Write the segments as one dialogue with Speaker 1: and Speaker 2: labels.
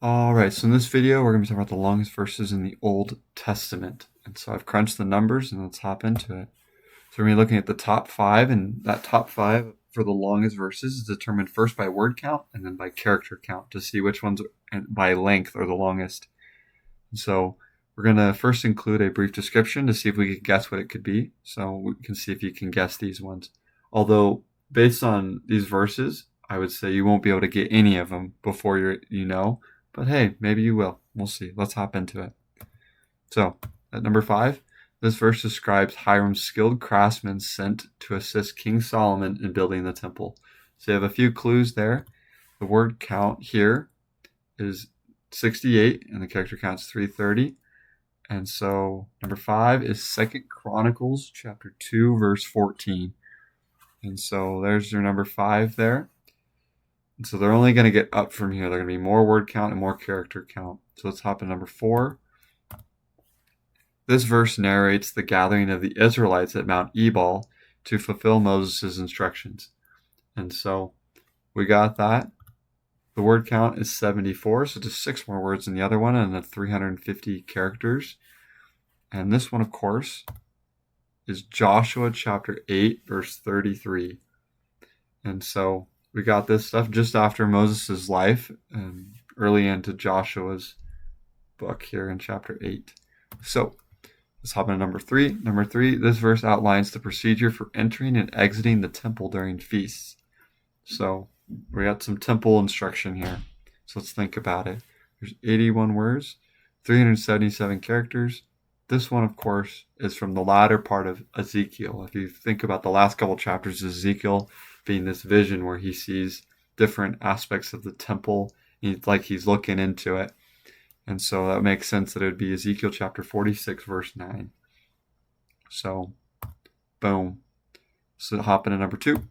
Speaker 1: All right, so in this video, we're going to be talking about the longest verses in the Old Testament. And so I've crunched the numbers and let's hop into it. So we're going to be looking at the top five, and that top five for the longest verses is determined first by word count and then by character count to see which ones by length are the longest. And so we're going to first include a brief description to see if we can guess what it could be. So we can see if you can guess these ones. Although, based on these verses, I would say you won't be able to get any of them before you know. But hey, maybe you will. We'll see. Let's hop into it. So, at number 5, this verse describes Hiram's skilled craftsmen sent to assist King Solomon in building the temple. So you have a few clues there. The word count here is 68, and the character count is 330. And so number 5 is 2 Chronicles chapter 2, verse 14. And so there's your number 5 there. And so they're only going to get up from here. They're going to be more word count and more character count. So let's hop to number 4. This verse narrates the gathering of the Israelites at Mount Ebal to fulfill Moses' instructions. And so we got that. The word count is 74, so just 6 more words than the other one, and 350 characters. And this one, of course, is Joshua chapter 8, verse 33. And so we got this stuff just after Moses' life and early into Joshua's book here in chapter 8. So let's hop into number 3. Number 3, this verse outlines the procedure for entering and exiting the temple during feasts. So we got some temple instruction here. So let's think about it. There's 81 words, 377 characters. This one, of course, is from the latter part of Ezekiel. If you think about the last couple chapters of Ezekiel being this vision where he sees different aspects of the temple, like he's looking into it. And so that makes sense that it would be Ezekiel chapter 46, verse 9. So, boom. So hop into number 2.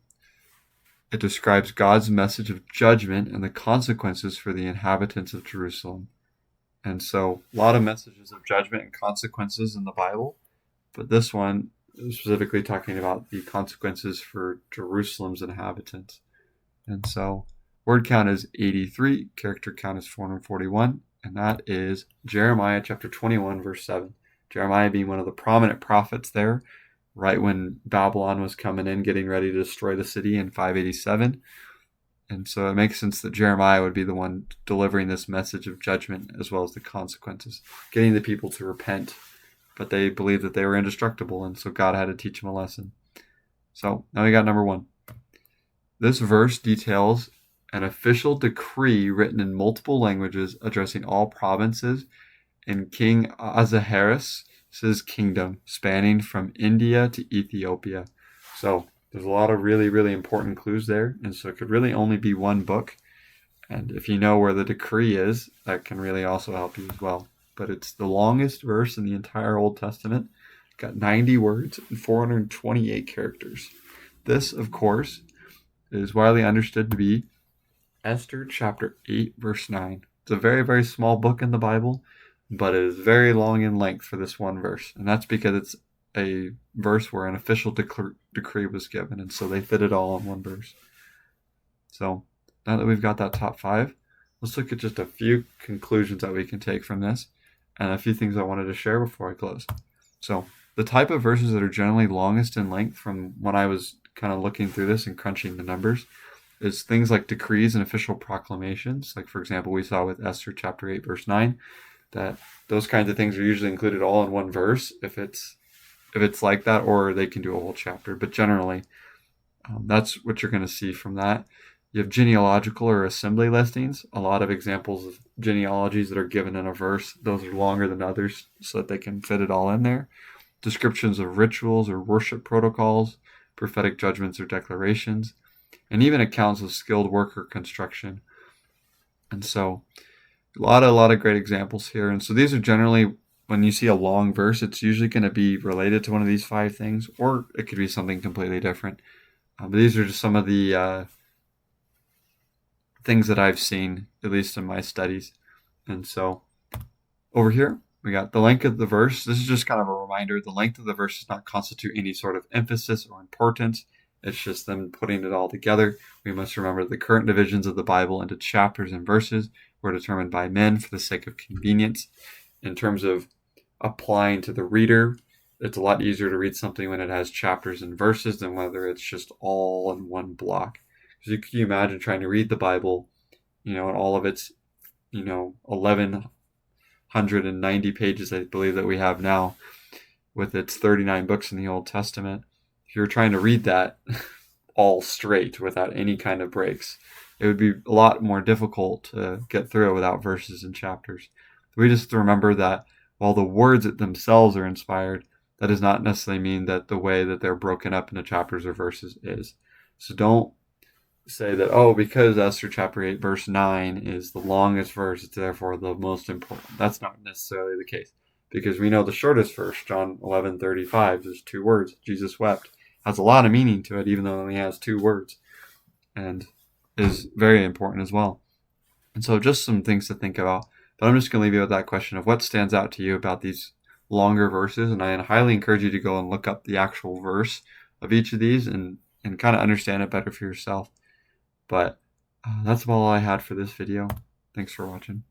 Speaker 1: It describes God's message of judgment and the consequences for the inhabitants of Jerusalem. And so a lot of messages of judgment and consequences in the Bible, but this one is specifically talking about the consequences for Jerusalem's inhabitants. And so word count is 83, character count is 441, and that is Jeremiah chapter 21, verse 7. Jeremiah being one of the prominent prophets there, right when Babylon was coming in, getting ready to destroy the city in 587. And so it makes sense that Jeremiah would be the one delivering this message of judgment as well as the consequences, getting the people to repent. But they believed that they were indestructible, and so God had to teach them a lesson. So now we got number 1. This verse details an official decree written in multiple languages addressing all provinces in King Ahasuerus' kingdom, spanning from India to Ethiopia. So there's a lot of really, really important clues there, and so it could really only be one book. And if you know where the decree is, that can really also help you as well. But it's the longest verse in the entire Old Testament. Got 90 words and 428 characters. This, of course, is widely understood to be Esther chapter 8, verse 9. It's a very, very small book in the Bible, but it is very long in length for this one verse. And that's because it's a verse where an official decree was given, and so they fit it all in one verse. So now that we've got that top 5, let's look at just a few conclusions that we can take from this and a few things I wanted to share before I close. So the type of verses that are generally longest in length from when I was kind of looking through this and crunching the numbers is things like decrees and official proclamations. Like, for example, we saw with Esther chapter 8, verse 9, that those kinds of things are usually included all in one verse if it's like that, or they can do a whole chapter. But generally, that's what you're going to see from that. You have genealogical or assembly listings. A lot of examples of genealogies that are given in a verse. Those are longer than others so that they can fit it all in there. Descriptions of rituals or worship protocols, prophetic judgments or declarations, and even accounts of skilled work or construction. And so a lot of great examples here. And so these are generally, when you see a long verse, it's usually going to be related to one of these 5 things, or it could be something completely different. But these are just some of the things that I've seen, at least in my studies. And so over here, we got the length of the verse. This is just kind of a reminder. The length of the verse does not constitute any sort of emphasis or importance. It's just them putting it all together. We must remember the current divisions of the Bible into chapters and verses were determined by men for the sake of convenience. In terms of applying to the reader, it's a lot easier to read something when it has chapters and verses than whether it's just all in one block. Because can you imagine trying to read the Bible, and all of its, 1,190 pages, I believe, that we have now, with its 39 books in the Old Testament. If you're trying to read that all straight without any kind of breaks, it would be a lot more difficult to get through it without verses and chapters. We just have to remember that while the words themselves are inspired, that does not necessarily mean that the way that they're broken up into chapters or verses is. So don't say that, because Esther chapter 8 verse 9 is the longest verse, it's therefore the most important. That's not necessarily the case, because we know the shortest verse, John 11:35, there's 2 words, Jesus wept, has a lot of meaning to it, even though it only has 2 words, and is very important as well. And so just some things to think about. But I'm just going to leave you with that question of what stands out to you about these longer verses. And I highly encourage you to go and look up the actual verse of each of these and kind of understand it better for yourself. But that's all I had for this video. Thanks for watching.